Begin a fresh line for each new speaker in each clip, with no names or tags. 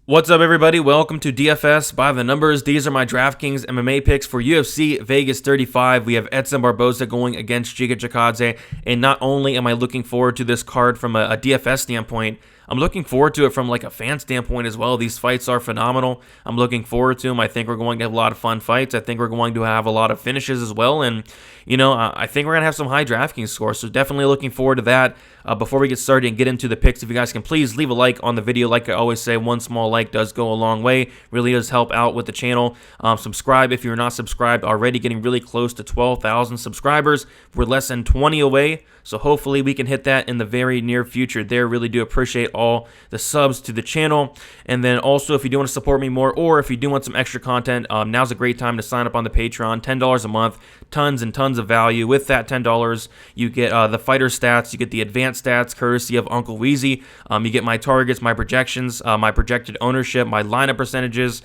What's up, everybody? Welcome to DFS by the Numbers. These are my Draftkings MMA picks for UFC Vegas 35. We have Edson Barboza going against Giga Chikadze, and not only am I looking forward to this card from a DFS standpoint, I'm looking forward to it from like a fan standpoint as well. These fights are phenomenal. I'm looking forward to them. I think we're going to have a lot of fun fights. I think we're going to have a lot of finishes as well, and I think we're going to have some high DraftKings scores, so definitely looking forward to that. Before we get started and get into the picks, if you guys can please leave a like on the video. Like I always say, one small like does go a long way. Really does help out with the channel. Subscribe if you're not subscribed already. Getting really close to 12,000 subscribers. We're less than 20 away, so hopefully we can hit that in the very near future there. Really do appreciate all the subs to the channel. And then also, if you do want to support me more, or if you do want some extra content, now's a great time to sign up on the Patreon. $10 a month, tons and tons of value. With that $10, you get the fighter stats, you get the advanced stats courtesy of Uncle Weezy. You get my targets, my projections, my projected ownership, my lineup percentages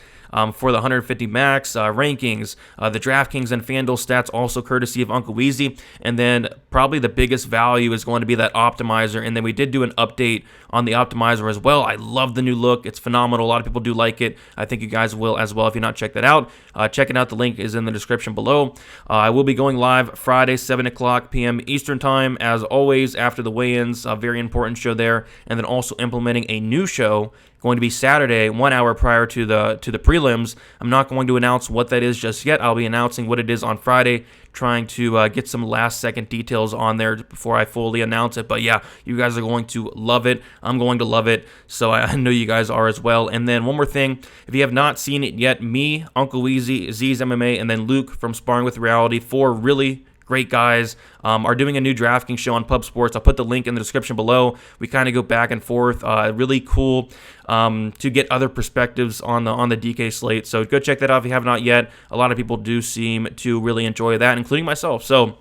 for the 150 max, rankings, the DraftKings and FanDuel stats, also courtesy of Uncle Weezy. And then probably the biggest value is going to be that optimizer. And then we did do an update on the optimizer as well. I love the new look. It's phenomenal. A lot of people do like it. I think you guys will as well. If you're not checked that out, check it out. The link is in the description below. I will be going live Friday, 7 o'clock p.m. Eastern time, as always, after the weigh-ins. A very important show there. And then also implementing a new show going to be Saturday, 1 hour prior to the prelims. I'm not going to announce what that is just yet. I'll be announcing what it is on Friday, trying to get some last-second details on there before I fully announce it. But yeah, you guys are going to love it. I'm going to love it, so I know you guys are as well. And then one more thing, if you have not seen it yet, me, Uncle Weezy, Z's MMA, and then Luke from Sparring with Reality, 4 really great guys, are doing a new DraftKings show on Pub Sports. I'll put the link in the description below. We kind of go back and forth. Really cool to get other perspectives on the DK slate. So go check that out if you have not yet. A lot of people do seem to really enjoy that, including myself. So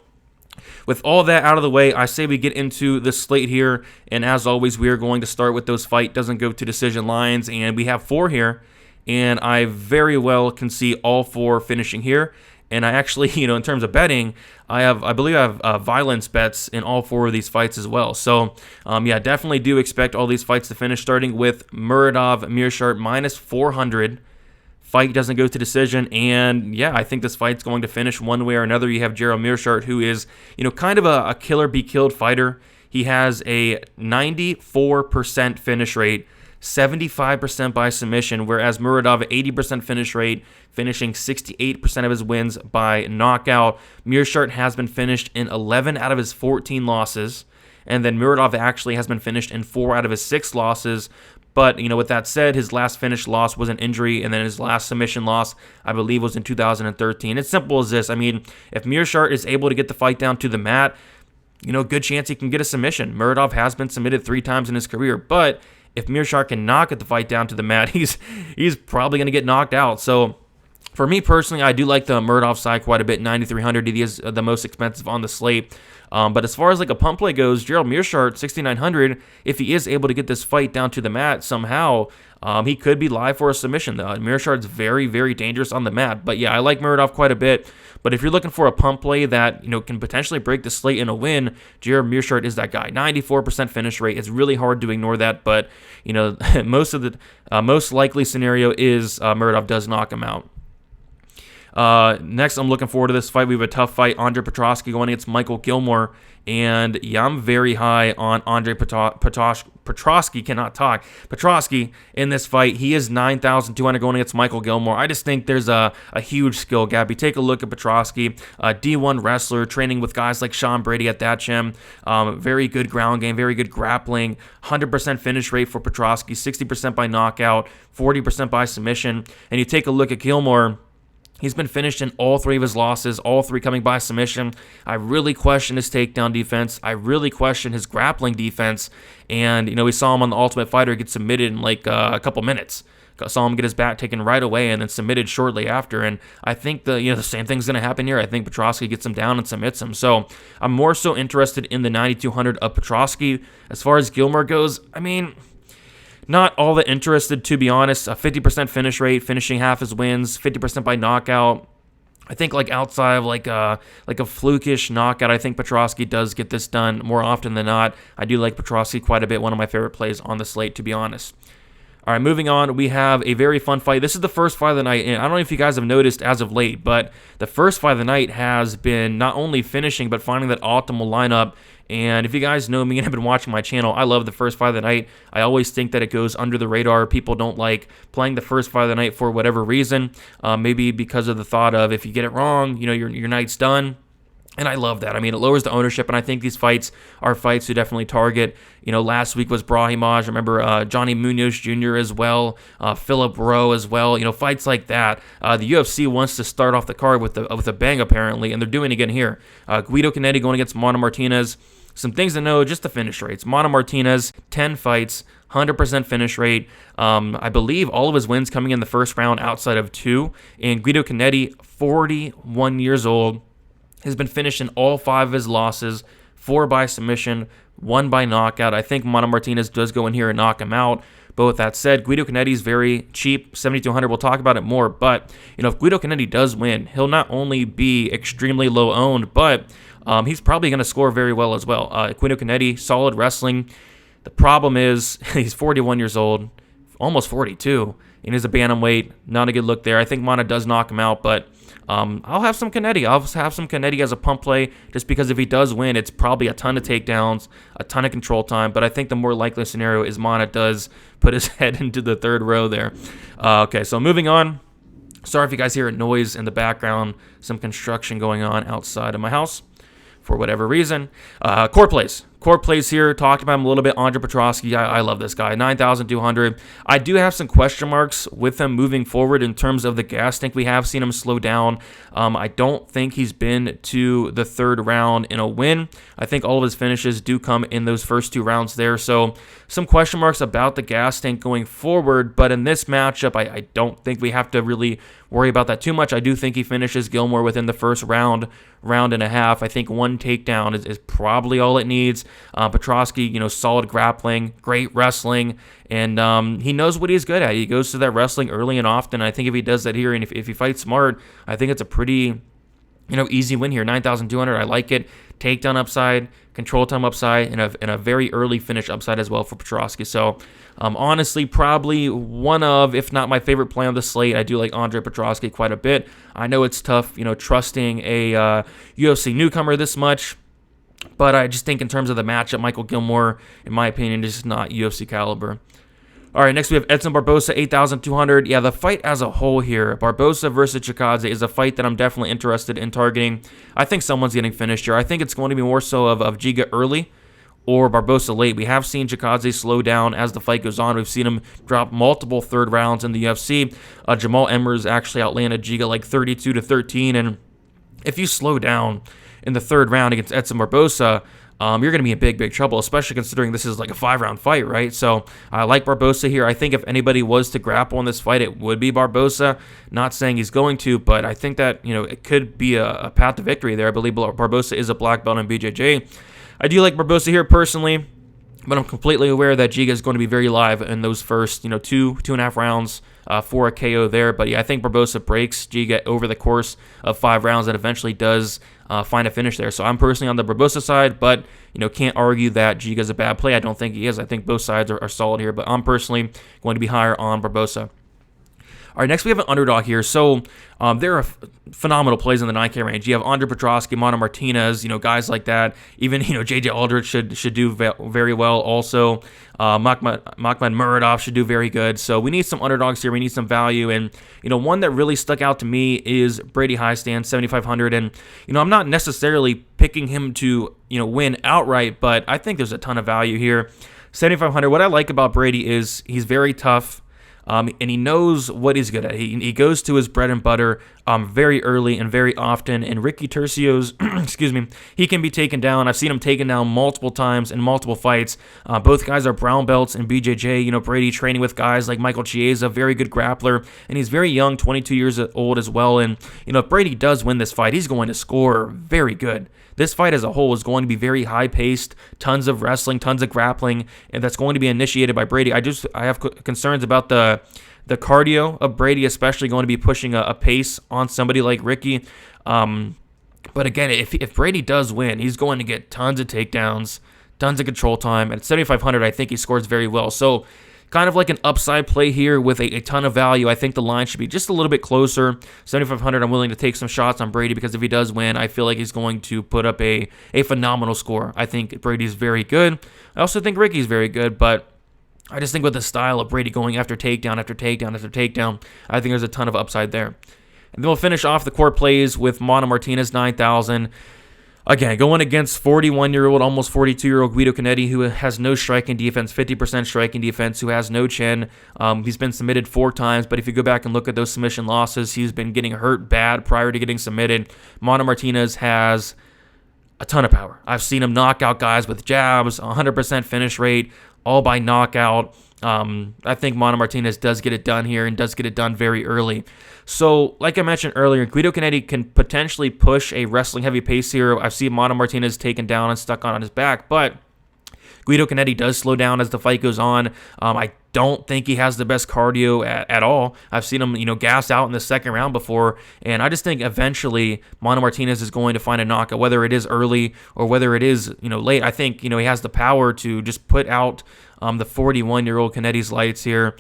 with all that out of the way, I say we get into the slate here. And as always, we are going to start with those fight doesn't go to decision lines. And we have 4 here. And I very well can see all 4 finishing here. And I actually, in terms of betting, I believe I have violence bets in all 4 of these fights as well. So, yeah, definitely do expect all these fights to finish, starting with Muradov Meerschaert minus 400. Fight doesn't go to decision, and yeah, I think this fight's going to finish one way or another. You have Gerald Meerschaert, who is, kind of a killer be killed fighter. He has a 94% finish rate, 75% by submission, whereas Muradov, 80% finish rate, finishing 68% of his wins by knockout. Meerschaert has been finished in 11 out of his 14 losses, and then Muradov actually has been finished in 4 out of his 6 losses. But, with that said, his last finished loss was an injury, and then his last submission loss, I believe, was in 2013. It's simple as this. I mean, if Meerschaert is able to get the fight down to the mat, good chance he can get a submission. Muradov has been submitted 3 times in his career, but if Meerschaert cannot get the fight down to the mat, he's probably going to get knocked out. So for me personally, I do like the Muradov side quite a bit. 9,300, he is the most expensive on the slate. But as far as like a pump play goes, Gerald Meerschaert, 6,900, if he is able to get this fight down to the mat somehow, he could be live for a submission. Meerschaert's very, very dangerous on the mat. But yeah, I like Muradov quite a bit. But if you're looking for a pump play that, can potentially break the slate in a win, Gerald Meerschaert is that guy. 94% finish rate. It's really hard to ignore that. But, most likely scenario is Muradov does knock him out. Next, I'm looking forward to this fight. We have a tough fight. Andre Petroski going against Michael Gilmore. And yeah, I'm very high on Andre Petroski. Cannot talk. Petroski in this fight. He is 9,200 going against Michael Gilmore. I just think there's a huge skill gap. You take a look at Petroski, a D1 wrestler, training with guys like Sean Brady at that gym. Very good ground game, very good grappling. 100% finish rate for Petroski, 60% by knockout, 40% by submission. And you take a look at Gilmore. He's been finished in all 3 of his losses, all 3 coming by submission. I really question his takedown defense. I really question his grappling defense. And, we saw him on The Ultimate Fighter get submitted in like a couple minutes. Saw him get his back taken right away and then submitted shortly after. And I think the same thing's going to happen here. I think Petroski gets him down and submits him. So I'm more so interested in the 9,200 of Petroski. As far as Gilmore goes, I mean, not all that interested, to be honest. A 50% finish rate, finishing half his wins, 50% by knockout. I think like outside of like a flukish knockout, I think Petroski does get this done more often than not. I do like Petroski quite a bit. One of my favorite plays on the slate, to be honest. All right, moving on, we have a very fun fight. This is the first fight of the night, and I don't know if you guys have noticed as of late, but the first fight of the night has been not only finishing, but finding that optimal lineup. And if you guys know me and have been watching my channel, I love the first fight of the night. I always think that it goes under the radar. People don't like playing the first fight of the night for whatever reason. Maybe because of the thought of if you get it wrong, your night's done. And I love that. I mean, it lowers the ownership, and I think these fights are fights to definitely target. Last week was Brahimaj. Remember Johnny Munoz Jr. as well, Philip Rowe as well. Fights like that. The UFC wants to start off the card with a bang, apparently, and they're doing it again here. Guido Canetti going against Mana Martinez. Some things to know, just the finish rates. Mana Martinez, 10 fights, 100% finish rate. I believe all of his wins coming in the first round outside of 2. And Guido Canetti, 41 years old. Has been finishing all 5 of his losses, 4 by submission, 1 by knockout. I think Mana Martinez does go in here and knock him out. But with that said, Guido Canetti is very cheap, 7,200. We'll talk about it more. But if Guido Canetti does win, he'll not only be extremely low owned, but he's probably going to score very well as well. Guido Canetti, solid wrestling. The problem is he's 41 years old, almost 42, and he's a bantamweight. Not a good look there. I think Mana does knock him out, but I'll have some Canetti. I'll have some Canetti as a pump play just because if he does win, it's probably a ton of takedowns, a ton of control time. But I think the more likely scenario is Mana does put his head into the third row there. Okay, so moving on. Sorry if you guys hear a noise in the background. Some construction going on outside of my house for whatever reason. Core plays. Core plays here. Talked about him a little bit. Andre Petrosky. I love this guy. 9,200. I do have some question marks with him moving forward in terms of the gas tank. We have seen him slow down. I don't think he's been to the third round in a win. I think all of his finishes do come in those first 2 rounds there. So some question marks about the gas tank going forward. But in this matchup, I don't think we have to really worry about that too much. I do think he finishes Gilmore within the first round and a half. I think 1 takedown is probably all it needs. Petrosky, solid grappling, great wrestling, and he knows what he's good at. He goes to that wrestling early and often. I think if he does that here, and if he fights smart, I think it's a pretty, easy win here. 9,200. I like it. Takedown upside, control time upside, and a very early finish upside as well for Petrosky. So, honestly, probably one of, if not my favorite play on the slate. I do like Andre Petrosky quite a bit. I know it's tough, trusting a UFC newcomer this much. But I just think in terms of the matchup, Michael Gilmore, in my opinion, is just not UFC caliber. All right, next we have Edson Barboza, 8,200. Yeah, the fight as a whole here, Barboza versus Chikadze, is a fight that I'm definitely interested in targeting. I think someone's getting finished here. I think it's going to be more so of Giga early or Barboza late. We have seen Chikadze slow down as the fight goes on. We've seen him drop multiple third rounds in the UFC. Jamal Emmers actually outlanded Giga like 32-13, and if you slow down in the third round against Edson Barboza, you're going to be in big trouble, especially considering this is like a 5-round fight, right? So I like Barboza here. I think if anybody was to grapple in this fight, it would be Barboza. Not saying he's going to, but I think that, it could be a path to victory there. I believe Barboza is a black belt in BJJ. I do like Barboza here personally, but I'm completely aware that Giga is going to be very live in those first, 2.5 rounds for a KO there. But yeah, I think Barboza breaks Giga over the course of 5 rounds and eventually does find a finish there. So I'm personally on the Barboza side, but can't argue that Giga's a bad play. I don't think he is. I think both sides are solid here, but I'm personally going to be higher on Barboza. All right, next we have an underdog here. So there are phenomenal plays in the 9K range. You have Andre Petrosky, Mana Martinez, guys like that. Even, JJ Aldrich should do very well also. Makhmud Muradov should do very good. So we need some underdogs here. We need some value. And, one that really stuck out to me is Brady Highstand, 7,500. And, I'm not necessarily picking him to, win outright, but I think there's a ton of value here. 7,500. What I like about Brady is he's very tough. And he knows what he's good at. He goes to his bread and butter very early and very often. And Ricky Tercios, he can be taken down. I've seen him taken down multiple times in multiple fights. Both guys are brown belts in BJJ. Brady training with guys like Michael Chiesa, very good grappler. And he's very young, 22 years old as well. And, if Brady does win this fight, he's going to score very good. This fight as a whole is going to be very high-paced, tons of wrestling, tons of grappling, and that's going to be initiated by Brady. I have concerns about the cardio of Brady, especially going to be pushing a pace on somebody like Ricky. But again, if Brady does win, he's going to get tons of takedowns, tons of control time. At 7,500, I think he scores very well. So, kind of like an upside play here with a ton of value. I think the line should be just a little bit closer. 7,500, I'm willing to take some shots on Brady because if he does win, I feel like he's going to put up a phenomenal score. I think Brady's very good. I also think Ricky's very good, but I just think with the style of Brady going after takedown after takedown after takedown, I think there's a ton of upside there. And then we'll finish off the core plays with Mana Martinez, 9,000. Again, going against 41-year-old, almost 42-year-old Guido Canetti, who has no striking defense, 50% striking defense, who has no chin. He's been submitted 4 times, but if you go back and look at those submission losses, he's been getting hurt bad prior to getting submitted. Mana Martinez has a ton of power. I've seen him knock out guys with jabs, 100% finish rate, all by knockout. I think Mana Martinez does get it done here and does get it done very early. So, like I mentioned earlier, Guido Canetti can potentially push a wrestling heavy pace here. I've seen Mana Martinez taken down and stuck on his back, but Guido Canetti does slow down as the fight goes on. I don't think he has the best cardio at all. I've seen him, gas out in the second round before, and I just think eventually Mana Martinez is going to find a knockout, whether it is early or whether it is, late. I think, he has the power to just put out the 41-year-old Canetti's lights here.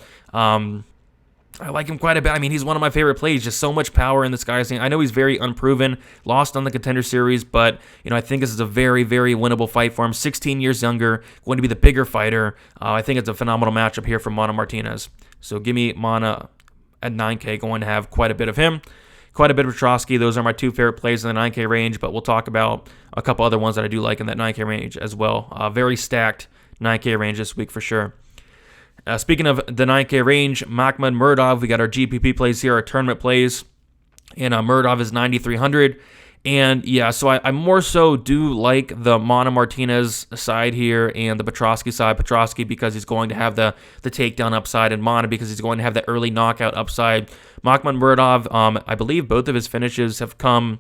I like him quite a bit. I mean, he's one of my favorite plays. Just so much power in this guy's game. I know he's very unproven, lost on the Contender Series, but I think this is a very, very winnable fight for him. 16 years younger, going to be the bigger fighter. I think it's a phenomenal matchup here for Mana Martinez. So give me Mana at 9K. Going to have quite a bit of him, quite a bit of Petrosky. Those are my 2 favorite plays in the 9K range, but we'll talk about a couple other ones that I do like in that 9K range as well. Very stacked 9K range this week for sure. Speaking of the 9K range, Makhmud Muradov, we got our GPP plays here, our tournament plays, and Muradov is 9,300. And yeah, so I more so do like the Mana Martinez side here and the Petrosky side. Petrosky because he's going to have the takedown upside, and Mana because he's going to have the early knockout upside. Makhmud Muradov, I believe both of his finishes have come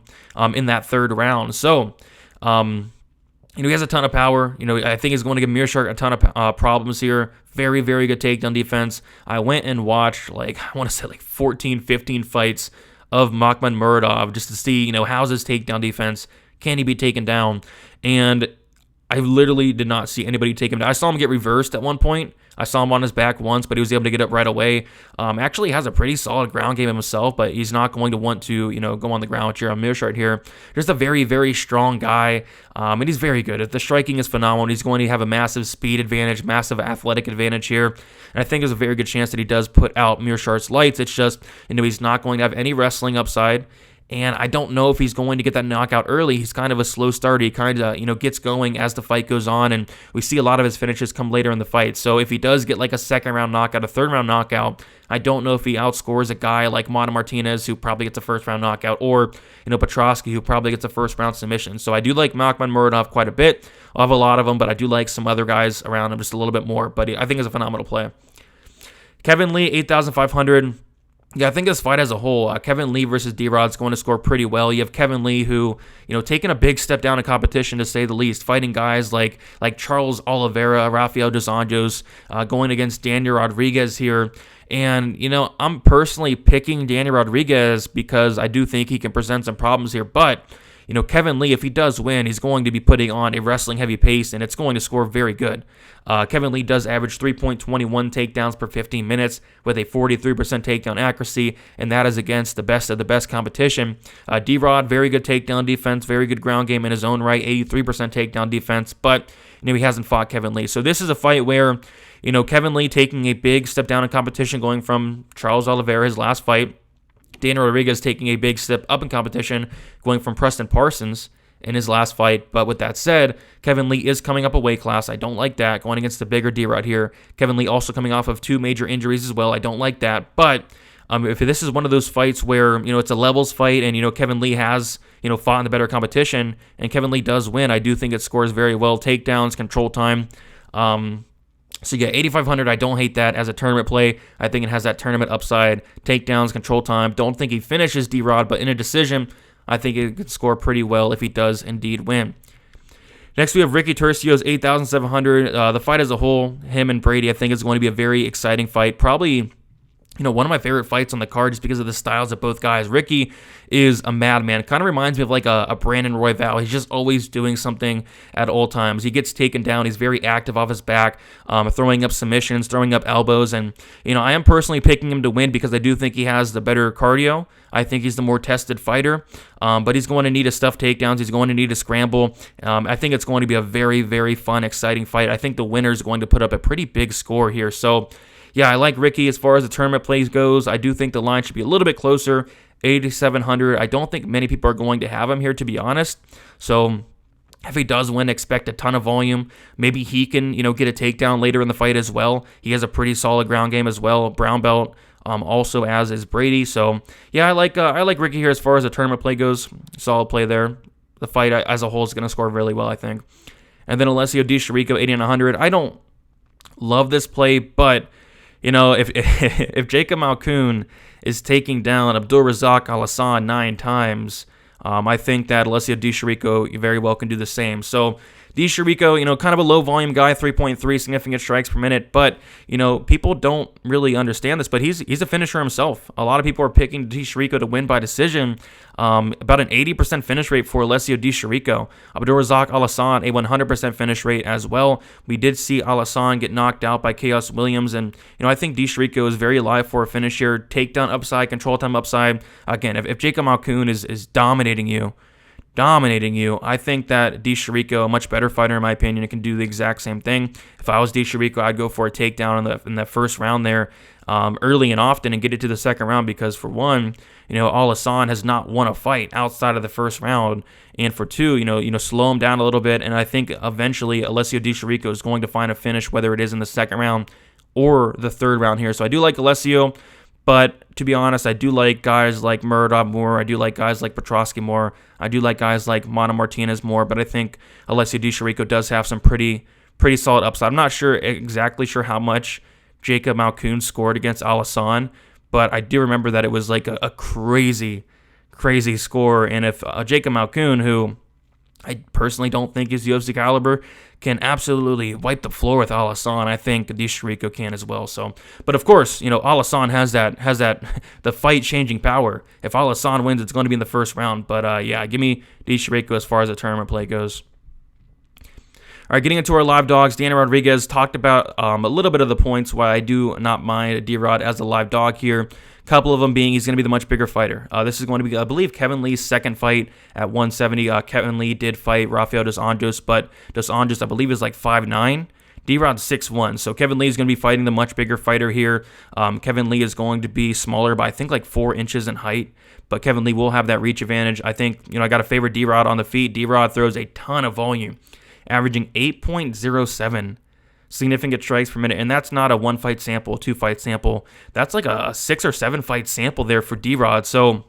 in that 3rd round. So, he has a ton of power. I think he's going to give Meerschaert a ton of problems here. Very, very good takedown defense. I went and watched, 14, 15 fights of Makhmud Muradov just to see, how's his takedown defense. Can he be taken down? And I literally did not see anybody take him down. I saw him get reversed at one point. I saw him on his back once, but he was able to get up right away. Actually has a pretty solid ground game himself, but he's not going to want to, go on the ground with Jaron Meerschaert here. Just a very, very strong guy, and he's very good. The striking is phenomenal. He's going to have a massive speed advantage, massive athletic advantage here, and I think there's a very good chance that he does put out Meerschaert's lights. It's just, he's not going to have any wrestling upside. And I don't know if he's going to get that knockout early. He's kind of a slow starter. He kind of, gets going as the fight goes on, and we see a lot of his finishes come later in the fight. So if he does get like a 2nd round knockout, a 3rd round knockout, I don't know if he outscores a guy like Mana Martinez, who probably gets a 1st round knockout, or, Petrosky, who probably gets a 1st round submission. So I do like Makhmud Muradov quite a bit. I'll have a lot of them, but I do like some other guys around him just a little bit more. But I think it's a phenomenal play. Kevin Lee, 8,500. Yeah, I think this fight as a whole, Kevin Lee versus D-Rod is going to score pretty well. You have Kevin Lee who, taking a big step down in competition to say the least, fighting guys like Charles Oliveira, Rafael dos Anjos, going against Daniel Rodriguez here. And, I'm personally picking Daniel Rodriguez because I do think he can present some problems here, but Kevin Lee, if he does win, he's going to be putting on a wrestling heavy pace, and it's going to score very good. Kevin Lee does average 3.21 takedowns per 15 minutes with a 43% takedown accuracy, and that is against the best of the best competition. D-Rod, very good takedown defense, very good ground game in his own right, 83% takedown defense, but he hasn't fought Kevin Lee. So this is a fight where, Kevin Lee taking a big step down in competition, going from Charles Oliveira, his last fight, Daniel Rodriguez taking a big step up in competition, going from Preston Parsons in his last fight. But with that said, Kevin Lee is coming up a weight class. I don't like that, going against the bigger D-Rod here. Kevin Lee also coming off of 2 major injuries as well. I don't like that. But if this is one of those fights where, it's a levels fight and, Kevin Lee has, fought in the better competition and Kevin Lee does win, I do think it scores very well. Takedowns, control time. So yeah, 8,500, I don't hate that as a tournament play. I think it has that tournament upside. Takedowns, control time. Don't think he finishes D-Rod, but in a decision, I think it could score pretty well if he does indeed win. Next, we have Ricky Turcio's 8,700. The fight as a whole, him and Brady, I think is going to be a very exciting fight. Probably one of my favorite fights on the card just because of the styles of both guys. Ricky is a madman. Kind of reminds me of like a Brandon Royval. He's just always doing something at all times. He gets taken down. He's very active off his back, throwing up submissions, throwing up elbows. And, I am personally picking him to win because I do think he has the better cardio. I think he's the more tested fighter, but he's going to need to stuff takedowns. He's going to need to scramble. I think it's going to be a very, very fun, exciting fight. I think the winner is going to put up a pretty big score here. So, yeah, I like Ricky as far as the tournament plays goes. I do think the line should be a little bit closer, 8,700. I don't think many people are going to have him here, to be honest. So if he does win, expect a ton of volume. Maybe he can, get a takedown later in the fight as well. He has a pretty solid ground game as well. Brown belt, also as is Brady. So yeah, I like Ricky here as far as the tournament play goes. Solid play there. The fight as a whole is going to score really well, I think. And then Alessio Di Chirico, 8,900. I don't love this play, but if Jacob Malkoun is taking down Abdulrazak Al-Hassan 9 times, I think that Alessio Di Chirico very well can do the same. So Di Chirico, kind of a low volume guy, 3.3 significant strikes per minute, but people don't really understand this, but he's a finisher himself. A lot of people are picking Di Chirico to win by decision. About an 80% finish rate for Alessio Di Chirico. Abdulrazak Al-Hassan, a 100% finish rate as well. We did see Al-Hassan get knocked out by Chaos Williams, and I think Di Chirico is very live for a finish here. Takedown upside, control time upside. Again, if Jacob Malkoun is dominating you, I think that Di Chirico, a much better fighter in my opinion, can do the exact same thing. If I was Di Chirico, I'd go for a takedown in the first round there, early and often, and get it to the second round because for one, Al-Hassan has not won a fight outside of the first round, and for two, slow him down a little bit, and I think eventually Alessio Di Chirico is going to find a finish, whether it is in the second round or the third round here. So I do like Alessio. But to be honest, I do like guys like Muradov more. I do like guys like Petrosky more. I do like guys like Mana Martinez more. But I think Alessio Di Chirico does have some pretty solid upside. I'm not exactly sure how much Jacob Malkoun scored against Al-Hassan, but I do remember that it was like a crazy score. And if Jacob Malkoun, who I personally don't think is UFC caliber, can absolutely wipe the floor with Al-Hassan, I think Di Chirico can as well. So, but of course, Al-Hassan has that the fight-changing power. If Al-Hassan wins, it's going to be in the first round. But yeah, give me Di Chirico as far as the tournament play goes. All right, getting into our live dogs, Danny Rodriguez talked about a little bit of the points why I do not mind D-Rod as a live dog here. Couple of them being he's going to be the much bigger fighter. This is going to be, I believe, Kevin Lee's second fight at 170. Kevin Lee did fight Rafael dos Anjos, but dos Anjos, I believe, is like 5'9". D-Rod's 6'1", so Kevin Lee is going to be fighting the much bigger fighter here. Kevin Lee is going to be smaller by, I think, like 4 inches in height, but Kevin Lee will have that reach advantage. I think, I got to favor D-Rod on the feet. D-Rod throws a ton of volume, averaging 8.07 significant strikes per minute, and that's not a 1-fight sample, a 2-fight sample. That's like a 6 or 7-fight sample there for D-Rod. So,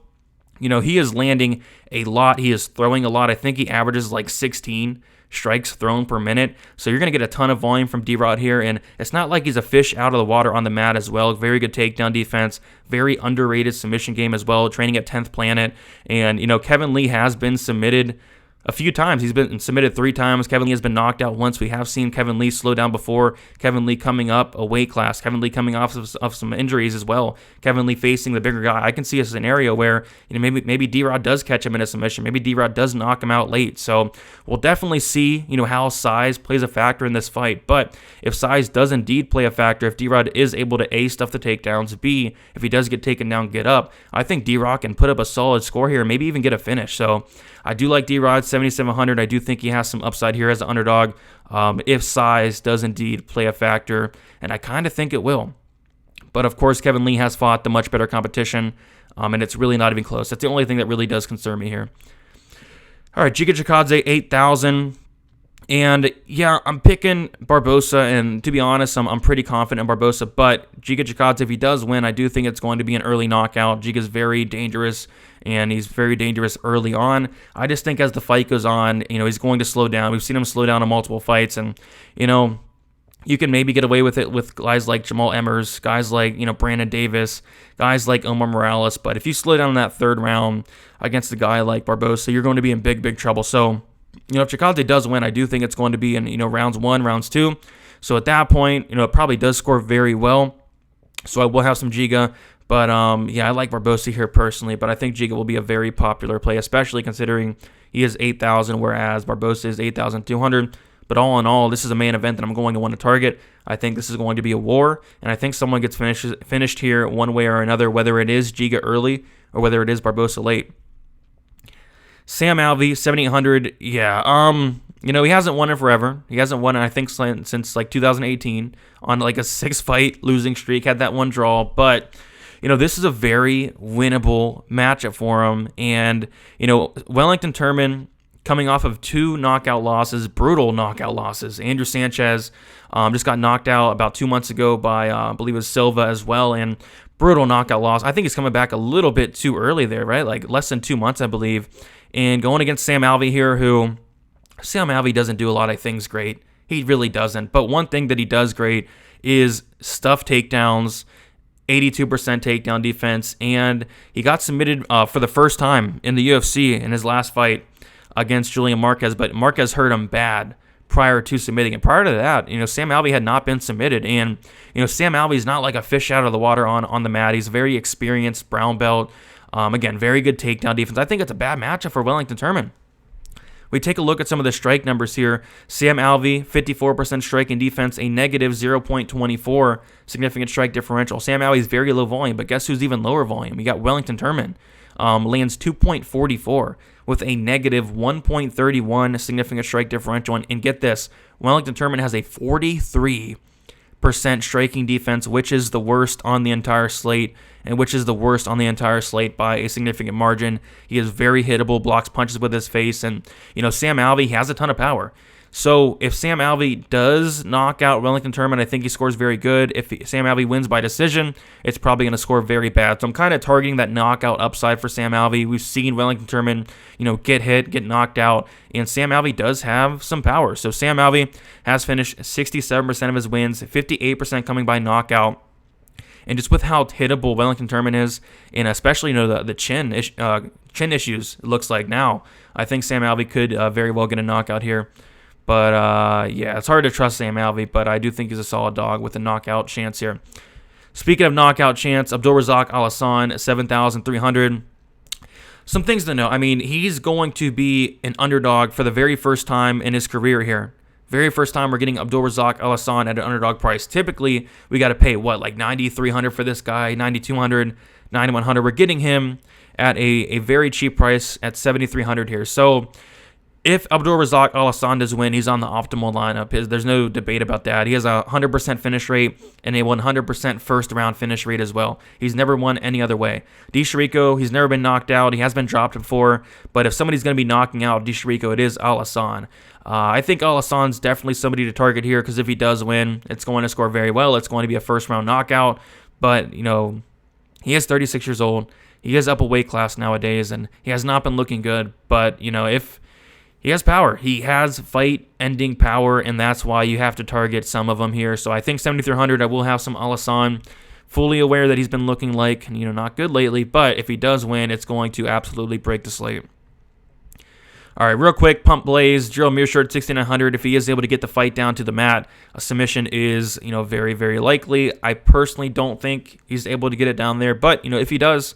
he is landing a lot. He is throwing a lot. I think he averages like 16 strikes thrown per minute. So you're going to get a ton of volume from D-Rod here, and it's not like he's a fish out of the water on the mat as well. Very good takedown defense, very underrated submission game as well, training at 10th Planet. And, Kevin Lee has been submitted a few times. He's been submitted 3 times. Kevin Lee has been knocked out once. We have seen Kevin Lee slow down before. Kevin Lee coming up a weight class. Kevin Lee coming off of some injuries as well. Kevin Lee facing the bigger guy. I can see a scenario where maybe D-Rod does catch him in a submission. Maybe D-Rod does knock him out late. So we'll definitely see how size plays a factor in this fight. But if size does indeed play a factor, if D-Rod is able to A, stuff the takedowns, B, if he does get taken down, get up, I think D-Rod can put up a solid score here, maybe even get a finish. So I do like D-Rod, 7,700. I do think he has some upside here as an underdog if size does indeed play a factor, and I kind of think it will. But of course, Kevin Lee has fought the much better competition, and it's really not even close. That's the only thing that really does concern me here. All right, Giga Chikadze, 8,000. And yeah, I'm picking Barbosa, and to be honest, I'm pretty confident in Barbosa, but Giga Chikadze, if he does win, I do think it's going to be an early knockout. Giga's very dangerous, and he's very dangerous early on. I just think as the fight goes on, he's going to slow down. We've seen him slow down in multiple fights, and, you can maybe get away with it with guys like Jamal Emmers, guys like, Brandon Davis, guys like Omar Morales, but if you slow down in that third round against a guy like Barbosa, you're going to be in big, big trouble. So, if Chikadze does win, I do think it's going to be in, rounds 1, rounds 2. So at that point, it probably does score very well. So I will have some Giga. But yeah, I like Barbosa here personally, but I think Giga will be a very popular play, especially considering he is 8,000, whereas Barbosa is 8,200. But all in all, this is a main event that I'm going to want to target. I think this is going to be a war, and I think someone gets finished here one way or another, whether it is Giga early or whether it is Barbosa late. Sam Alvey, 7,800. Yeah, he hasn't won in forever. He hasn't won, I think, since like 2018 on like a 6-fight losing streak. Had that one draw, but this is a very winnable matchup for him. And Wellington Turman, coming off of 2 knockout losses, brutal knockout losses. Andrew Sanchez just got knocked out about 2 months ago by, I believe it was Silva as well, and brutal knockout loss. I think he's coming back a little bit too early there, right? Like less than 2 months, I believe. And going against Sam Alvey here, who Sam Alvey doesn't do a lot of things great. He really doesn't. But one thing that he does great is stuff takedowns, 82% takedown defense, and he got submitted for the first time in the UFC in his last fight against Julian Marquez, but Marquez hurt him bad prior to submitting. And prior to that, Sam Alvey had not been submitted, and Sam Alvey's not like a fish out of the water on the mat. He's a very experienced brown belt. Again, very good takedown defense. I think it's a bad matchup for Wellington Turman. We take a look at some of the strike numbers here. Sam Alvey, 54% striking defense, a negative 0.24 significant strike differential. Sam Alvey's very low volume, but guess who's even lower volume? We got Wellington Turman. Lands 2.44 with a negative 1.31 significant strike differential. And get this, Wellington Turman has a 43% striking defense, which is the worst on the entire slate, and which is the worst on the entire slate by a significant margin. He is very hittable, blocks punches with his face, and Sam Alvey has a ton of power. So if Sam Alvey does knock out Wellington Turman, I think he scores very good. If Sam Alvey wins by decision, it's probably going to score very bad. So I'm kind of targeting that knockout upside for Sam Alvey. We've seen Wellington Turman, get hit, get knocked out, and Sam Alvey does have some power. So Sam Alvey has finished 67% of his wins, 58% coming by knockout. And just with how hittable Wellington Turman is, and especially the chin issues it looks like now, I think Sam Alvey could very well get a knockout here. But yeah, it's hard to trust Sam Alvey, but I do think he's a solid dog with a knockout chance here. Speaking of knockout chance, Abdulrazak Al-Hassan, 7,300. Some things to know. I mean, he's going to be an underdog for the very first time in his career here. Very first time we're getting Abdulrazak Al-Hassan at an underdog price. Typically, we got to pay, like 9,300 for this guy, 9,200, 9,100. We're getting him at a very cheap price at 7,300 here. So if Abdulrazak Al-Hassan does win, he's on the optimal lineup. There's no debate about that. He has a 100% finish rate and a 100% first-round finish rate as well. He's never won any other way. DeShirico, he's never been knocked out. He has been dropped before. But if somebody's going to be knocking out DeShirico, it is Al-Hassan. I think Al-Hassan's definitely somebody to target here because if he does win, it's going to score very well. It's going to be a first-round knockout. But, he is 36 years old. He is up a weight class nowadays, and he has not been looking good. But, if he has power. He has fight-ending power, and that's why you have to target some of them here. So I think 7,300, I will have some Al-Hassan. Fully aware that he's been looking like, not good lately. But if he does win, it's going to absolutely break the slate. All right, real quick, Punt Blaze, Gerald Meerschaert, 6,900. If he is able to get the fight down to the mat, a submission is, very, very likely. I personally don't think he's able to get it down there. But, if he does,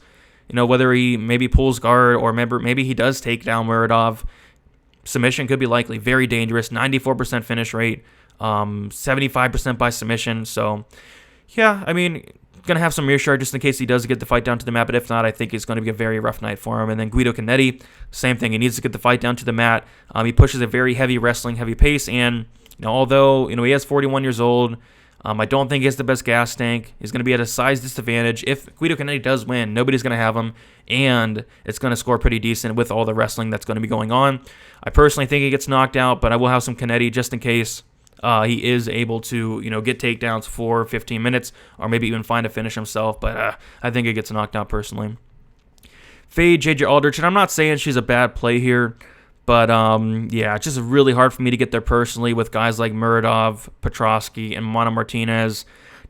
whether he maybe pulls guard or maybe he does take down Muradov, submission could be likely. Very dangerous. 94% finish rate. 75% by submission. So, yeah, I mean, going to have some Meerschaert just in case he does get the fight down to the mat. But if not, I think it's going to be a very rough night for him. And then Guido Canetti, same thing. He needs to get the fight down to the mat. He pushes a very heavy wrestling, heavy pace. And, although, he is 41 years old, I don't think he has the best gas tank. He's going to be at a size disadvantage. If Guido Canetti does win, nobody's going to have him, and it's going to score pretty decent with all the wrestling that's going to be going on. I personally think he gets knocked out, but I will have some Canetti just in case he is able to, get takedowns for 15 minutes or maybe even find a finish himself, but I think he gets knocked out personally. Fade JJ Aldrich, and I'm not saying she's a bad play here, but yeah, it's just really hard for me to get there personally with guys like Muradov, Petrosky, and Mono Martinez.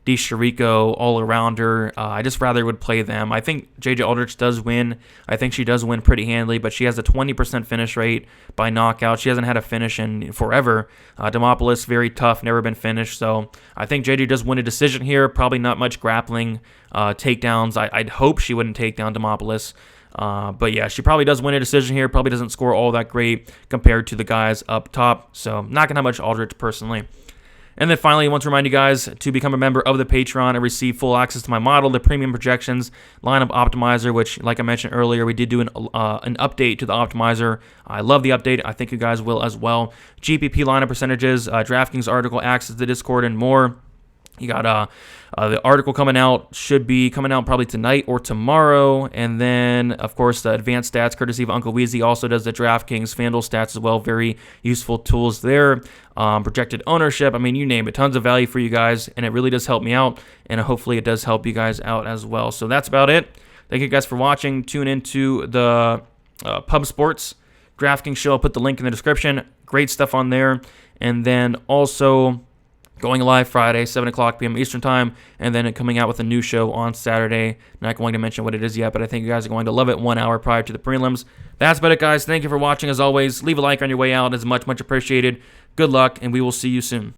DeChirico, all-arounder. I just rather would play them. I think JJ Aldrich does win. I think she does win pretty handily, but she has a 20% finish rate by knockout. She hasn't had a finish in forever. Demopoulos, very tough, never been finished. So I think JJ does win a decision here. Probably not much grappling takedowns. I'd hope she wouldn't take down Demopoulos. But yeah, she probably does win a decision here. Probably doesn't score all that great compared to the guys up top. So not going to have much Aldrich personally. And then finally, I want to remind you guys to become a member of the Patreon and receive full access to my model, the Premium Projections Lineup Optimizer, which, like I mentioned earlier, we did do an update to the Optimizer. I love the update. I think you guys will as well. GPP lineup percentages, DraftKings article, access to the Discord, and more. You got the article coming out, should be coming out probably tonight or tomorrow. And then, of course, the advanced stats, courtesy of Uncle Weezy, also does the DraftKings FanDuel stats as well. Very useful tools there. Projected ownership, I mean, you name it. Tons of value for you guys, and it really does help me out. And hopefully it does help you guys out as well. So that's about it. Thank you guys for watching. Tune into the Pub Sports DraftKings show. I'll put the link in the description. Great stuff on there. And then also going live Friday, 7 o'clock p.m. Eastern Time, and then coming out with a new show on Saturday. Not going to mention what it is yet, but I think you guys are going to love it 1 hour prior to the prelims. That's about it, guys. Thank you for watching, as always. Leave a like on your way out. It's much, much appreciated. Good luck, and we will see you soon.